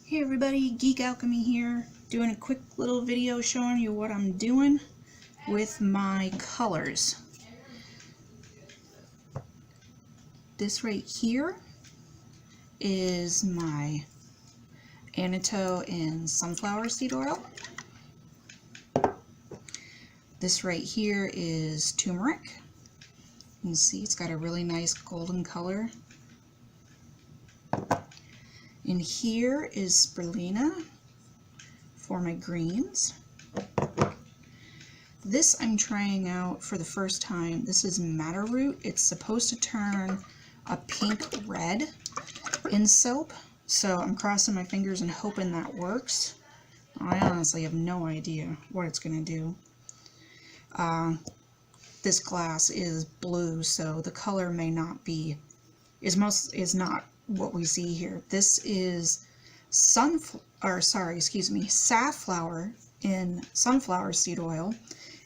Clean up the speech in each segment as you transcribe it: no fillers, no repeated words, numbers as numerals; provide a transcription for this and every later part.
Hey everybody, Geek Alchemy here, doing a quick little video showing you what I'm doing with my colors. This right here is my annatto and sunflower seed oil. This right here is turmeric. You can see it's got a really nice golden color. And here is spirulina for my greens. This I'm trying out for the first time. This is madder root. It's supposed to turn a pink red in soap, so I'm crossing my fingers and hoping that works. I honestly have no idea what it's going to do. This glass is blue, so the color may not be is not what we see here. This is safflower in sunflower seed oil.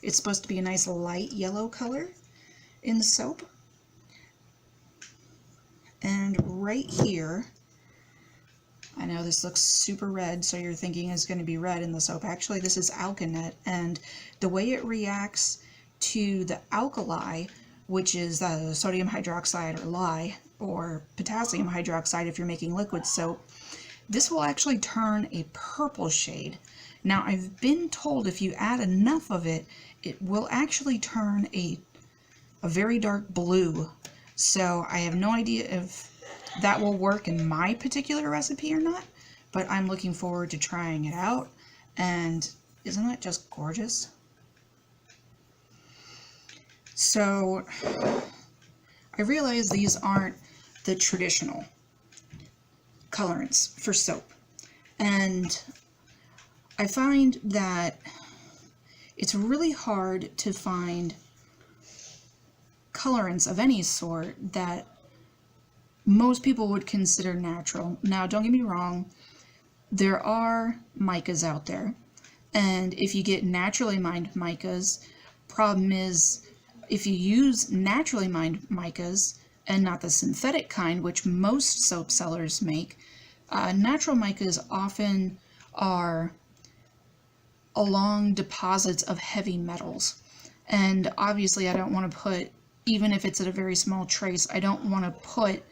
It's supposed to be a nice light yellow color in the soap. And right here, I know this looks super red, so you're thinking it's going to be red in the soap. Actually, this is alkanet, and the way it reacts to the alkali, which is sodium hydroxide or lye, or potassium hydroxide if you're making liquid soap, this will actually turn a purple shade. Now, I've been told if you add enough of it, it will actually turn a very dark blue. So I have no idea if that will work in my particular recipe or not, but I'm looking forward to trying it out. And isn't that just gorgeous? So I realize these aren't the traditional colorants for soap, and I find that it's really hard to find colorants of any sort that most people would consider natural. Now, don't get me wrong, there are micas out there, and if you get naturally mined micas, problem is if you use naturally mined micas and not the synthetic kind, which most soap sellers make, natural micas often are along deposits of heavy metals. And obviously I don't want to put, even if it's at a very small trace, I don't want to put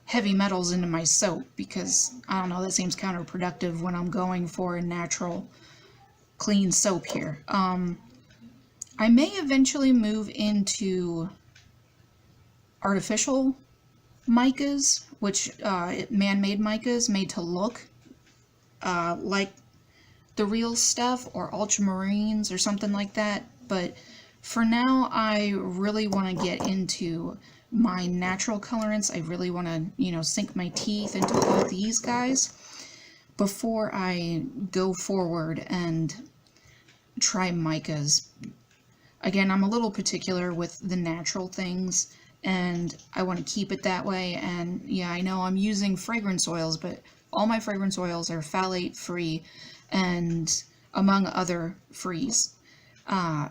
heavy metals into my soap, because, I don't know, that seems counterproductive when I'm going for a natural, clean soap here. I may eventually move into artificial micas, which man-made micas made to look like the real stuff, or ultramarines or something like that. But for now, I really want to get into my natural colorants. I really want to, sink my teeth into all these guys before I go forward and try micas. Again, I'm a little particular with the natural things, and I want to keep it that way. And yeah, I know I'm using fragrance oils, but all my fragrance oils are phthalate free, and among other frees. I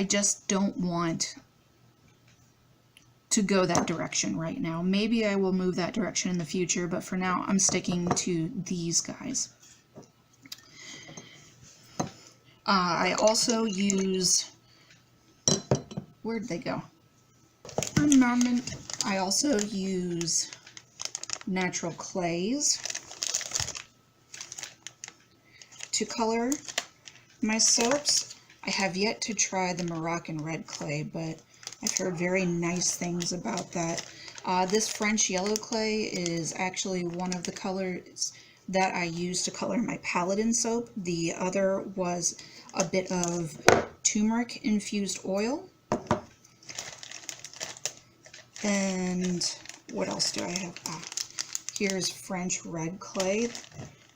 just don't want to go that direction right now. Maybe I will move that direction in the future, but for now I'm sticking to these guys. I also use, where'd they go? I also use natural clays to color my soaps. I have yet to try the Moroccan red clay, but I've heard very nice things about that. This French yellow clay is actually one of the colors that I use to color my paladin soap. The other was a bit of turmeric infused oil. And what else do I have? Here's French red clay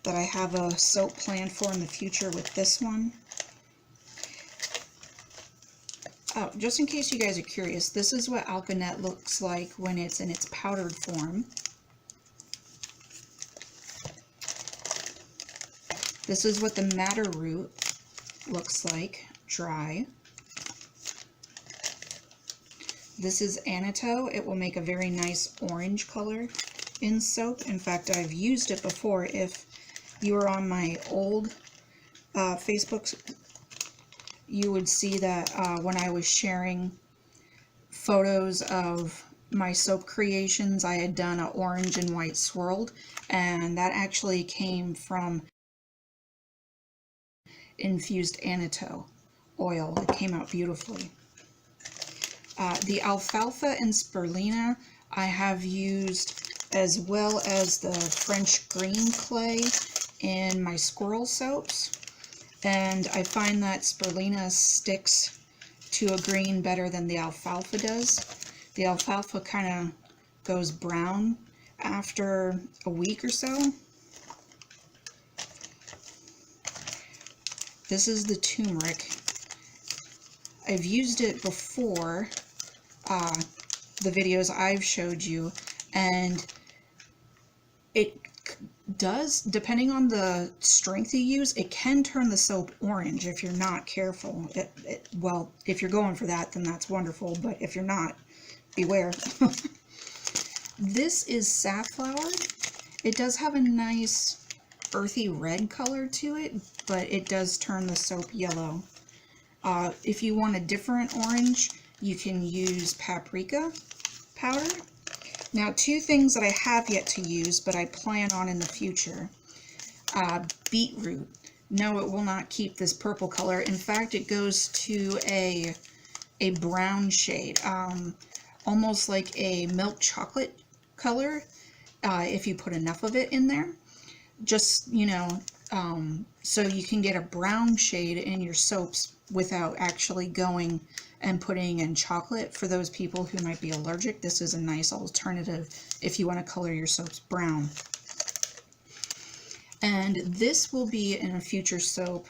that I have a soap planned for in the future with this one. Oh, just in case you guys are curious, this is what alkanet looks like when it's in its powdered form. This is what the madder root looks like, dry. This is annatto. It will make a very nice orange color in soap. In fact, I've used it before. If you were on my old Facebook, you would see that when I was sharing photos of my soap creations, I had done an orange and white swirled, and that actually came from infused annatto oil. It came out beautifully. The alfalfa and spirulina I have used, as well as the French green clay in my squirrel soaps, and I find that spirulina sticks to a green better than the alfalfa does. The alfalfa kind of goes brown after a week or so. This is the turmeric. I've used it before, the videos I've showed you, and it does, depending on the strength you use, it can turn the soap orange if you're not careful. Well, if you're going for that, then that's wonderful, but if you're not, beware. This is safflower. It does have a nice earthy red color to it, but it does turn the soap yellow. If you want a different orange, you can use paprika powder. Now, two things that I have yet to use, but I plan on in the future. Beetroot. No, it will not keep this purple color. In fact, it goes to a brown shade, almost like a milk chocolate color, if you put enough of it in there. Just, you know, so you can get a brown shade in your soaps without actually going and putting in chocolate. For those people who might be allergic, this is a nice alternative if you want to color your soaps brown. And this will be in a future soap.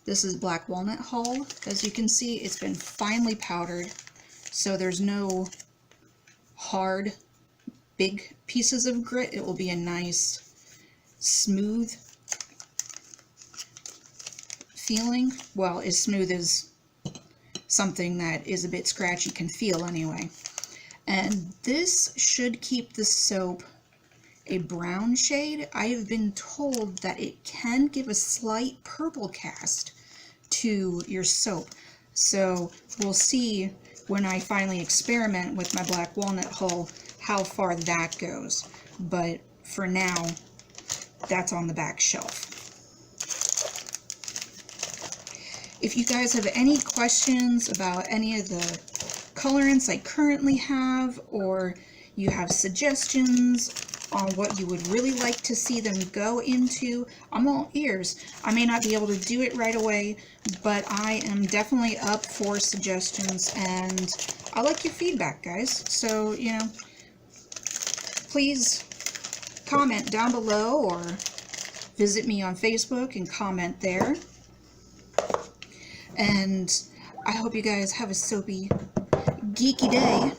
This is black walnut hull. As you can see, it's been finely powdered, so there's no hard, big pieces of grit. It will be a nice, smooth feeling. Well, as smooth as something that is a bit scratchy can feel anyway. And this should keep the soap a brown shade. I have been told that it can give a slight purple cast to your soap. So we'll see when I finally experiment with my black walnut hull how far that goes. But for now, that's on the back shelf. If you guys have any questions about any of the colorants I currently have, or you have suggestions on what you would really like to see them go into, I'm all ears. I may not be able to do it right away, but I am definitely up for suggestions, and I like your feedback, guys. So, you know, please comment down below or visit me on Facebook and comment there. And I hope you guys have a soapy, geeky day.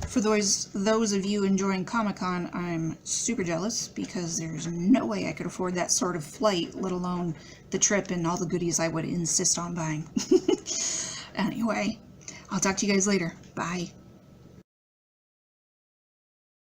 For those of you enjoying Comic-Con, I'm super jealous because there's no way I could afford that sort of flight, let alone the trip and all the goodies I would insist on buying. Anyway, I'll talk to you guys later. Bye.